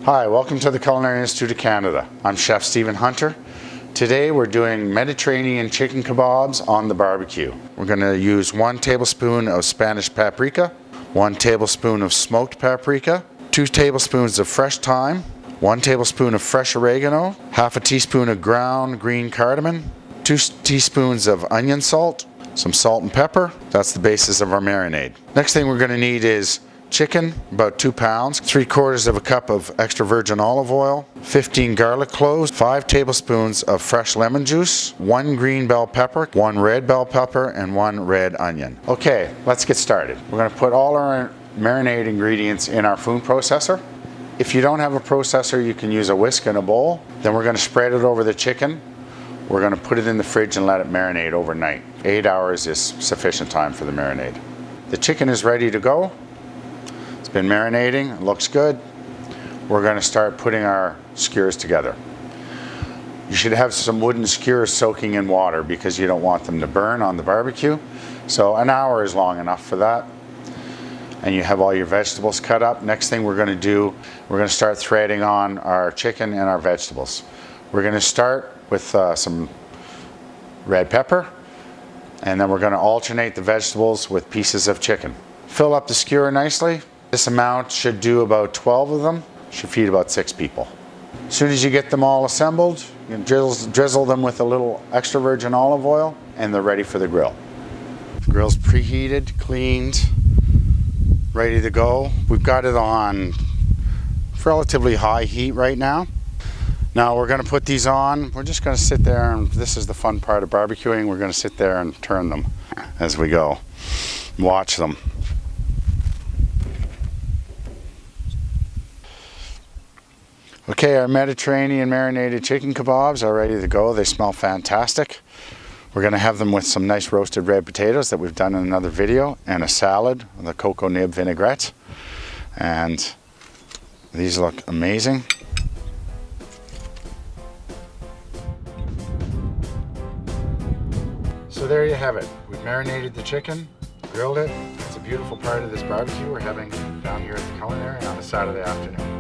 Hi, welcome to the Culinary Institute of Canada. I'm Chef Stephen Hunter. Today we're doing Mediterranean chicken kebabs on the barbecue. We're going to use 1 tablespoon of Spanish paprika, 1 tablespoon of smoked paprika, 2 tablespoons of fresh thyme, 1 tablespoon of fresh oregano, half a teaspoon of ground green cardamom, 2 teaspoons of onion salt, some salt and pepper. That's the basis of our marinade. Next thing we're going to need is chicken, about 2 pounds, 3/4 of a cup of extra virgin olive oil, 15 garlic cloves, 5 tablespoons of fresh lemon juice, 1 green bell pepper, 1 red bell pepper, and 1 red onion. Okay, let's get started. We're going to put all our marinade ingredients in our food processor. If you don't have a processor, you can use a whisk and a bowl. Then we're going to spread it over the chicken. We're going to put it in the fridge and let it marinate overnight. 8 hours is sufficient time for the marinade. The chicken is ready to go. Been marinating, it looks good. We're going to start putting our skewers together. You should have some wooden skewers soaking in water because you don't want them to burn on the barbecue. So an hour is long enough for that. And you have all your vegetables cut up. Next thing we're going to do, we're going to start threading on our chicken and our vegetables. We're going to start with some red pepper, and then we're going to alternate the vegetables with pieces of chicken. Fill up the skewer nicely. This amount should do about 12 of them, should feed about 6 people. As soon as you get them all assembled, you can drizzle them with a little extra virgin olive oil, and they're ready for the grill. The grill's preheated, cleaned, ready to go. We've got it on relatively high heat right now. Now we're going to put these on. We're just going to sit there, and this is the fun part of barbecuing. We're going to sit there and turn them as we go. Watch them. Okay, our Mediterranean marinated chicken kebabs are ready to go. They smell fantastic. We're going to have them with some nice roasted red potatoes that we've done in another video, and a salad with a cocoa nib vinaigrette. And these look amazing. So there you have it. We've marinated the chicken, grilled it. It's a beautiful part of this barbecue we're having down here at the Culinary on a Saturday afternoon.